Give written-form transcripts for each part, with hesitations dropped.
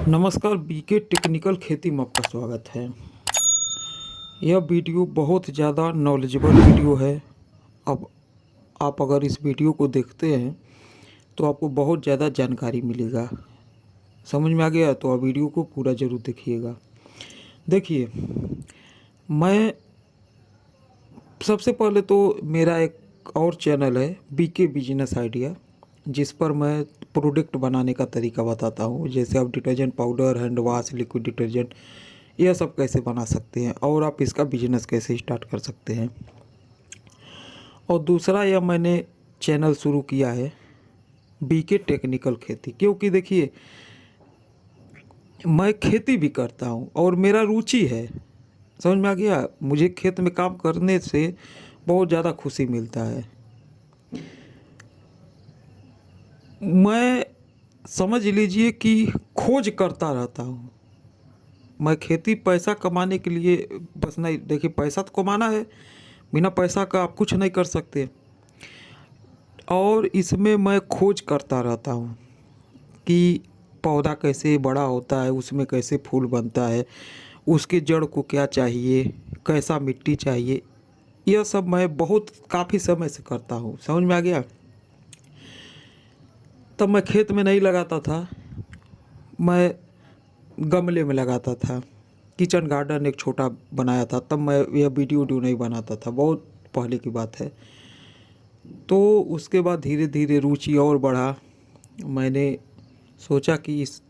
नमस्कार, BK technical खेती में आपका स्वागत है। यह वीडियो बहुत ज़्यादा नॉलेजेबल वीडियो है। अब आप अगर इस वीडियो को देखते हैं तो आपको बहुत ज़्यादा जानकारी मिलेगा। समझ में आ गया तो आप वीडियो को पूरा ज़रूर देखिएगा। देखिए, मैं सबसे पहले तो मेरा एक और चैनल है बीके बिजनेस आइडिया, जिस पर मैं प्रोडक्ट बनाने का तरीका बताता हूँ। जैसे आप detergent powder, hand wash, liquid detergent, यह सब कैसे बना सकते हैं और आप इसका बिजनेस कैसे स्टार्ट कर सकते हैं। और दूसरा, यह मैंने चैनल शुरू किया है बीके टेक्निकल खेती, क्योंकि देखिए मैं खेती भी करता हूँ और मेरा रुचि है। समझ में आ गया। मुझे खेत में काम करने से बहुत ज़्यादा खुशी मिलता है। मैं समझ लीजिए कि खोज करता रहता हूँ। मैं खेती पैसा कमाने के लिए बस नहीं, देखिए पैसा तो कमाना है, बिना पैसा का आप कुछ नहीं कर सकते। और इसमें मैं खोज करता रहता हूँ कि पौधा कैसे बड़ा होता है, उसमें कैसे फूल बनता है, उसके जड़ को क्या चाहिए, कैसा मिट्टी चाहिए, यह सब मैं बहुत काफ़ी समय से करता हूँ। समझ में आ गया। तब मैं खेत में नहीं लगाता था, मैं गमले में लगाता था। किचन गार्डन एक छोटा बनाया था, तब मैं यह वीडियो नहीं बनाता था, बहुत पहले की बात है। तो उसके बाद धीरे धीरे रुचि और बढ़ा। मैंने सोचा कि इस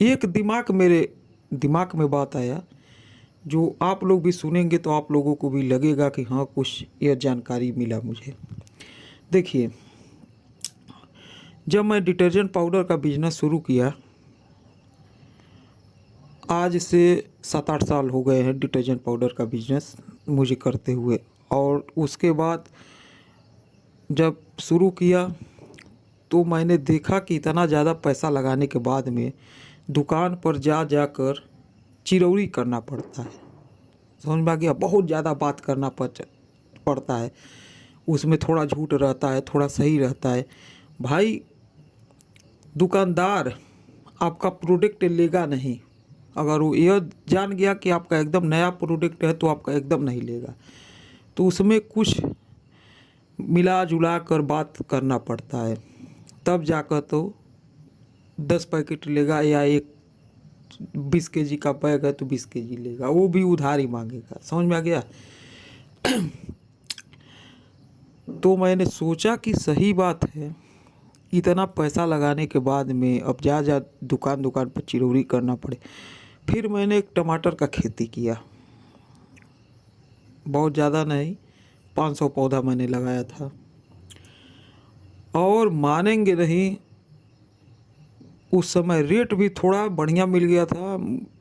एक मेरे दिमाग में बात आया, जो आप लोग भी सुनेंगे तो आप लोगों को भी लगेगा कि हाँ, कुछ यह जानकारी मिला मुझे। देखिए, जब मैं डिटर्जेंट पाउडर का बिजनेस शुरू किया, आज से 7-8 साल हो गए हैं डिटर्जेंट पाउडर का बिजनेस मुझे करते हुए। और उसके बाद जब शुरू किया तो मैंने देखा कि इतना ज़्यादा पैसा लगाने के बाद में दुकान पर जाकर चिरौरी करना पड़ता है। समझ में आ गया। बहुत ज़्यादा बात करना पड़ता है, उसमें थोड़ा झूठ रहता है, थोड़ा सही रहता है। भाई, दुकानदार आपका प्रोडक्ट लेगा नहीं। अगर वो यह जान गया कि आपका एकदम नया प्रोडक्ट है तो आपका एकदम नहीं लेगा। तो उसमें कुछ मिला जुला कर बात करना पड़ता है, तब जाकर तो 10 पैकेट लेगा, या एक 20 केजी का बैग है तो 20 केजी लेगा, वो भी उधार ही मांगेगा। समझ में आ गया। तो मैंने सोचा कि सही बात है, इतना पैसा लगाने के बाद में अब जा दुकान पर चिरौरी करना पड़े। फिर मैंने एक टमाटर का खेती किया, बहुत ज़्यादा नहीं, 500 पौधा मैंने लगाया था। और मानेंगे नहीं, उस समय रेट भी थोड़ा बढ़िया मिल गया था।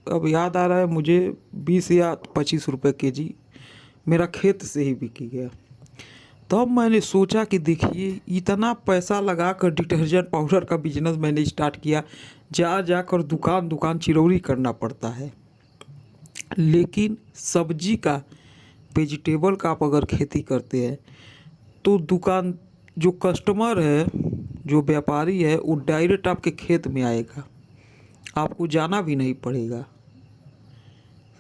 अब याद आ रहा है मुझे, 20 या 25 रुपये केजी मेरा खेत से ही बिक गया। तब मैंने सोचा कि देखिए, इतना पैसा लगाकर डिटर्जेंट पाउडर का बिजनेस मैंने स्टार्ट किया, जाकर दुकान चिरौरी करना पड़ता है। लेकिन सब्जी का, वेजिटेबल का आप अगर खेती करते हैं तो दुकान, जो कस्टमर है, जो व्यापारी है, वो डायरेक्ट आपके खेत में आएगा, आपको जाना भी नहीं पड़ेगा।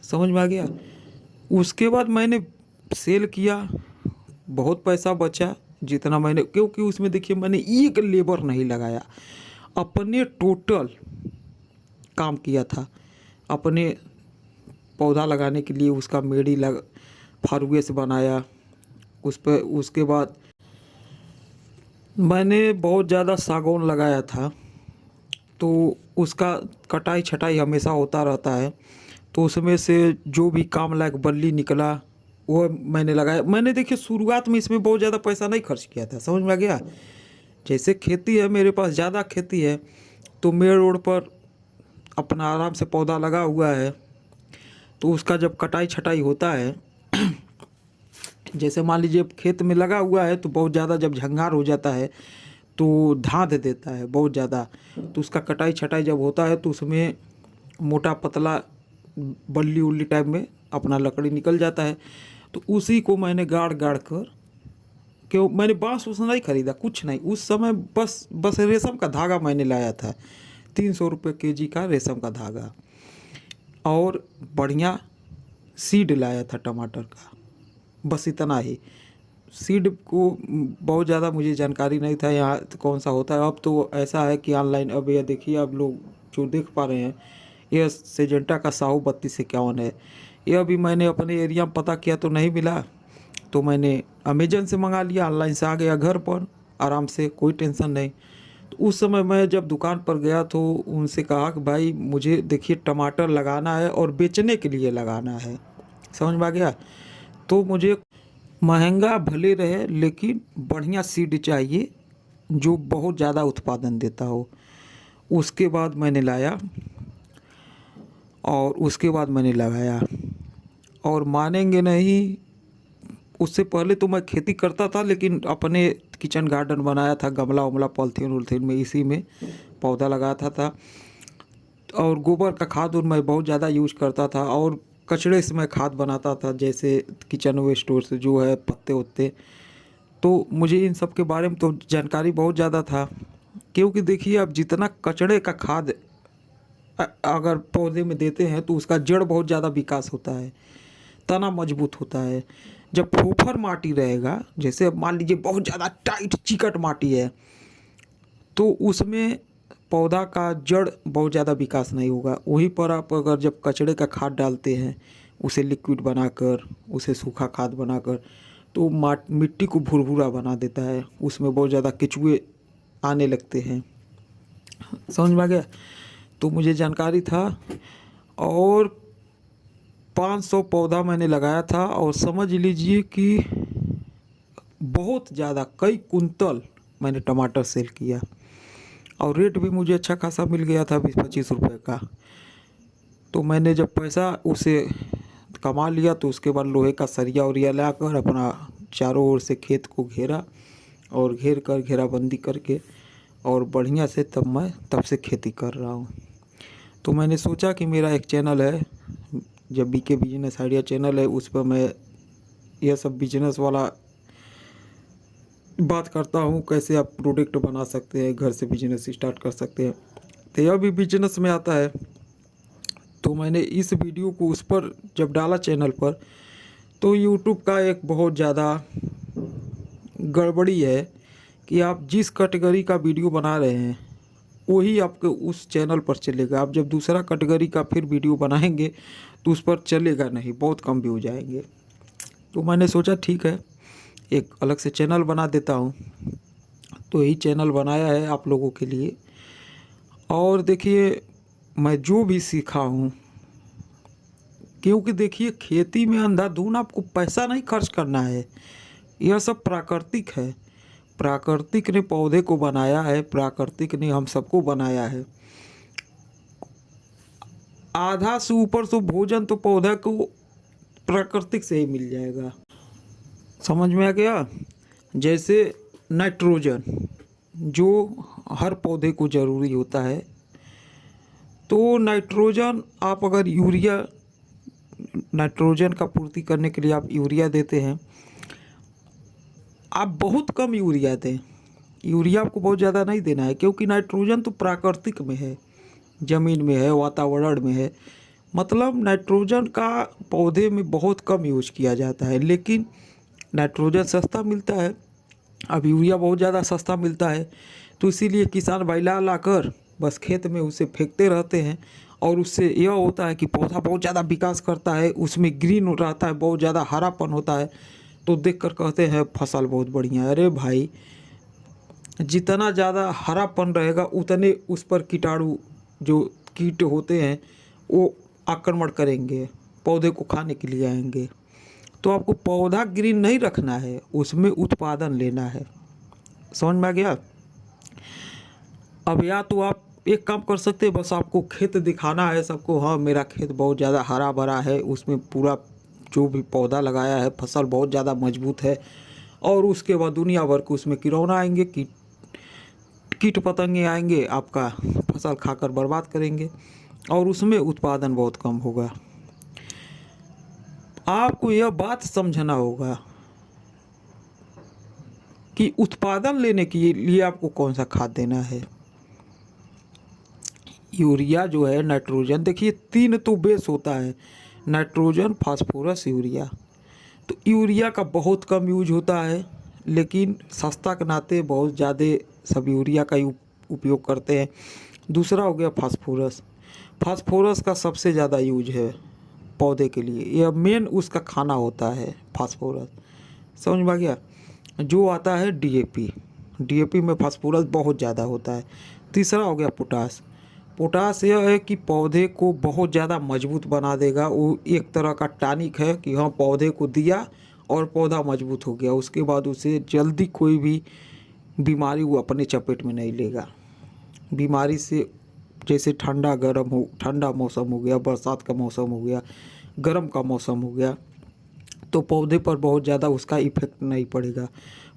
समझ में आ गया। उसके बाद मैंने सेल किया, बहुत पैसा बचा जितना मैंने, क्योंकि उसमें देखिए मैंने एक लेबर नहीं लगाया, अपने टोटल काम किया था। अपने पौधा लगाने के लिए उसका मेड़ी फारुए से बनाया, उस पर उसके बाद मैंने बहुत ज़्यादा सागौन लगाया था, तो उसका कटाई छटाई हमेशा होता रहता है। तो उसमें से जो भी काम लायक बल्ली निकला वो मैंने लगाया। मैंने देखिए शुरुआत में इसमें बहुत ज़्यादा पैसा नहीं खर्च किया था। समझ में आ गया। जैसे खेती है, मेरे पास ज़्यादा खेती है, तो मेन रोड पर अपना आराम से पौधा लगा हुआ है, तो उसका जब कटाई छटाई होता है, जैसे मान लीजिए खेत में लगा हुआ है, तो बहुत ज़्यादा जब झंगार हो जाता है तो धांध देता है बहुत ज़्यादा। तो उसका कटाई छटाई जब होता है तो उसमें मोटा पतला बल्ली उल्ली टाइप में अपना लकड़ी निकल जाता है। तो उसी को मैंने गाड़ कर, क्यों मैंने बांस उस नहीं खरीदा, कुछ नहीं, उस समय बस रेशम का धागा मैंने लाया था, ₹300 केजी का रेशम का धागा और बढ़िया सीड लाया था टमाटर का, बस इतना ही। सीड को बहुत ज़्यादा मुझे जानकारी नहीं था यहाँ कौन सा होता है। अब तो ऐसा है कि ऑनलाइन, अब ये देखिए आप लोग जो देख पा रहे हैं, ये सिजेंटा का साहू 3251 है। ये अभी मैंने अपने एरिया में पता किया तो नहीं मिला, तो मैंने अमेजन से मंगा लिया, ऑनलाइन से आ गया घर पर आराम से, कोई टेंशन नहीं। तो उस समय मैं जब दुकान पर गया तो उनसे कहा कि भाई मुझे देखिए टमाटर लगाना है और बेचने के लिए लगाना है, समझ में आ गया। तो मुझे महंगा भले रहे लेकिन बढ़िया सीड चाहिए जो बहुत ज़्यादा उत्पादन देता हो। उसके बाद मैंने लाया और उसके बाद मैंने लगाया, और मानेंगे नहीं, उससे पहले तो मैं खेती करता था लेकिन अपने किचन गार्डन बनाया था, गमला वमला पॉलिथीन उलथीन में, इसी में पौधा लगाता था। और गोबर का खाद और मैं बहुत ज़्यादा यूज करता था, और कचड़े से मैं खाद बनाता था, जैसे किचन वेस्ट स्टोर से जो है पत्ते उत्ते। तो मुझे इन सब के बारे में तो जानकारी बहुत ज़्यादा था, क्योंकि देखिए अब जितना कचड़े का खाद अगर पौधे में देते हैं तो उसका जड़ बहुत ज़्यादा विकास होता है, तना मजबूत होता है। जब फोफर माटी रहेगा, जैसे अब मान लीजिए बहुत ज़्यादा टाइट चिकट माटी है, तो उसमें पौधा का जड़ बहुत ज़्यादा विकास नहीं होगा। वहीं पर आप अगर जब कचड़े का खाद डालते हैं, उसे लिक्विड बनाकर, उसे सूखा खाद बनाकर, तो मिट्टी को भुरभुरा बना देता है, उसमें बहुत ज़्यादा केचुए आने लगते हैं, समझ में आ गया। तो मुझे जानकारी था, और 500 पौधा मैंने लगाया था, और समझ लीजिए कि बहुत ज़्यादा कई कुंतल मैंने टमाटर सेल किया, और रेट भी मुझे अच्छा खासा मिल गया था, 20-25 रुपये का। तो मैंने जब पैसा उसे कमा लिया तो उसके बाद लोहे का सरिया उरिया लाकर अपना चारों ओर से खेत को घेरा, और घेर कर घेराबंदी करके, और बढ़िया से तब से खेती कर रहा हूँ। तो मैंने सोचा कि मेरा एक चैनल है, जब बीके बिजनेस आइडिया चैनल है, उस पर मैं यह सब बिजनेस वाला बात करता हूँ, कैसे आप प्रोडक्ट बना सकते हैं, घर से बिजनेस स्टार्ट कर सकते हैं। तो यह भी बिजनेस में आता है। तो मैंने इस वीडियो को उस पर जब डाला चैनल पर, तो यूट्यूब का एक बहुत ज़्यादा गड़बड़ी है कि आप जिस कैटेगरी का वीडियो बना रहे हैं वही आपके उस चैनल पर चलेगा। आप जब दूसरा कैटेगरी का फिर वीडियो बनाएंगे तो उस पर चलेगा नहीं, बहुत कम व्यू जाएंगे। तो मैंने सोचा ठीक है, एक अलग से चैनल बना देता हूँ। तो यही चैनल बनाया है आप लोगों के लिए। और देखिए मैं जो भी सीखा हूँ, क्योंकि देखिए खेती में अंधाधुन आपको पैसा नहीं खर्च करना है, यह सब प्राकृतिक है। प्राकृतिक ने पौधे को बनाया है, प्राकृतिक ने हम सबको बनाया है। आधा से ऊपर तो भोजन तो पौधा को प्राकृतिक से ही मिल जाएगा, समझ में आ गया। जैसे नाइट्रोजन जो हर पौधे को ज़रूरी होता है, तो नाइट्रोजन आप अगर यूरिया, नाइट्रोजन का पूर्ति करने के लिए आप यूरिया देते हैं, आप बहुत कम यूरिया दें। यूरिया आपको बहुत ज़्यादा नहीं देना है, क्योंकि नाइट्रोजन तो प्राकृतिक में है, ज़मीन में है, वातावरण में है। मतलब नाइट्रोजन का पौधे में बहुत कम यूज किया जाता है, लेकिन नाइट्रोजन सस्ता मिलता है। अब यूरिया बहुत ज़्यादा सस्ता मिलता है, तो इसीलिए किसान भाई ला लाकर बस खेत में उसे फेंकते रहते हैं, और उससे यह होता है कि पौधा बहुत ज़्यादा विकास करता है, उसमें ग्रीन रहता है, बहुत ज़्यादा हरापन होता है। तो देखकर कहते हैं फसल बहुत बढ़िया है। अरे भाई, जितना ज़्यादा हरापन रहेगा उतने उस पर कीटाणु, जो कीट होते हैं, वो आक्रमण करेंगे, पौधे को खाने के लिए आएंगे। तो आपको पौधा ग्रीन नहीं रखना है, उसमें उत्पादन लेना है, समझ में आ गया। अब या तो आप एक काम कर सकते हैं, बस आपको खेत दिखाना है सबको, हाँ मेरा खेत बहुत ज़्यादा हरा भरा है, उसमें पूरा जो भी पौधा लगाया है फसल बहुत ज़्यादा मजबूत है, और उसके बाद दुनिया भर को उसमें किरौना आएंगे, कीट पतंगे आएंगे, आपका फसल खाकर बर्बाद करेंगे, और उसमें उत्पादन बहुत कम होगा। आपको यह बात समझना होगा कि उत्पादन लेने के लिए आपको कौन सा खाद देना है। यूरिया जो है नाइट्रोजन, देखिए 3 तो बेस होता है, नाइट्रोजन, फास्फोरस, यूरिया। तो यूरिया का बहुत कम यूज होता है, लेकिन सस्ता के नाते बहुत ज़्यादा सब यूरिया का ही उपयोग करते हैं। दूसरा हो गया फास्फोरस। फास्फोरस का सबसे ज़्यादा यूज है पौधे के लिए, यह मेन उसका खाना होता है फास्फोरस। समझ में आ गया। जो आता है डीएपी, डीएपी में फास्फोरस बहुत ज़्यादा होता है। तीसरा हो गया पोटास। पोटास यह है कि पौधे को बहुत ज़्यादा मजबूत बना देगा, वो एक तरह का टॉनिक है कि हाँ पौधे को दिया और पौधा मजबूत हो गया, उसके बाद उसे जल्दी कोई भी बीमारी वो अपने चपेट में नहीं लेगा। बीमारी से जैसे ठंडा मौसम हो गया, बरसात का मौसम हो गया, गर्म का मौसम हो गया, तो पौधे पर बहुत ज़्यादा उसका इफेक्ट नहीं पड़ेगा,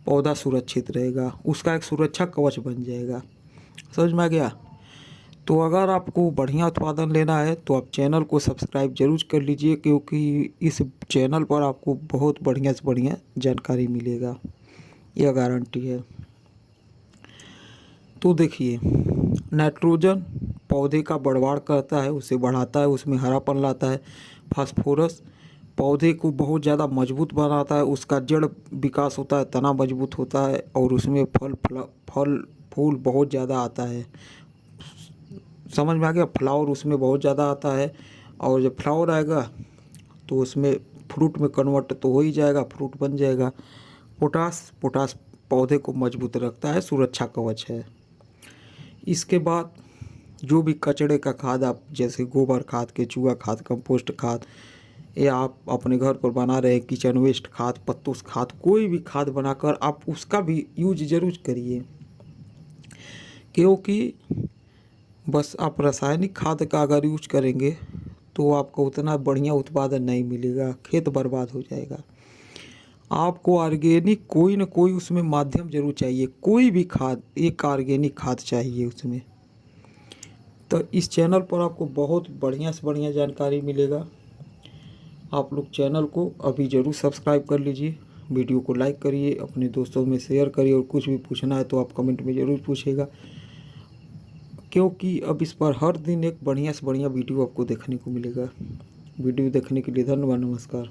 पौधा सुरक्षित रहेगा, उसका एक सुरक्षा कवच बन जाएगा। समझ में आ गया। तो अगर आपको बढ़िया उत्पादन लेना है तो आप चैनल को सब्सक्राइब जरूर कर लीजिए, क्योंकि इस चैनल पर आपको बहुत बढ़िया से बढ़िया जानकारी मिलेगा, यह गारंटी है। तो देखिए, नाइट्रोजन पौधे का बढ़वाड़ करता है, उसे बढ़ाता है, उसमें हरापन लाता है। फास्फोरस पौधे को बहुत ज़्यादा मजबूत बनाता है, उसका जड़ विकास होता है, तना मजबूत होता है और उसमें फल फूल बहुत ज़्यादा आता है। समझ में आ गया। फ्लावर उसमें बहुत ज़्यादा आता है, और जब फ्लावर आएगा तो उसमें फ्रूट में कन्वर्ट तो हो ही जाएगा, फ्रूट बन जाएगा। पोटास पौधे को मजबूत रखता है, सुरक्षा कवच है। इसके बाद जो भी कचड़े का खाद आप जैसे गोबर खाद, केचुआ खाद, कंपोस्ट खाद, या आप अपने घर पर बना रहे किचन वेस्ट खाद, पत्तों खाद, कोई भी खाद बनाकर आप उसका भी यूज ज़रूर करिए, क्योंकि बस आप रासायनिक खाद का अगर यूज करेंगे तो आपको उतना बढ़िया उत्पादन नहीं मिलेगा, खेत बर्बाद हो जाएगा। आपको ऑर्गेनिक कोई न कोई उसमें माध्यम जरूर चाहिए, कोई भी खाद एक ऑर्गेनिक खाद चाहिए उसमें। तो इस चैनल पर आपको बहुत बढ़िया से बढ़िया जानकारी मिलेगा। आप लोग चैनल को अभी ज़रूर सब्सक्राइब कर लीजिए, वीडियो को लाइक करिए, अपने दोस्तों में शेयर करिए, और कुछ भी पूछना है तो आप कमेंट में ज़रूर पूछिएगा, क्योंकि अब इस पर हर दिन एक बढ़िया से बढ़िया वीडियो आपको देखने को मिलेगा। वीडियो देखने के लिए धन्यवाद, नमस्कार।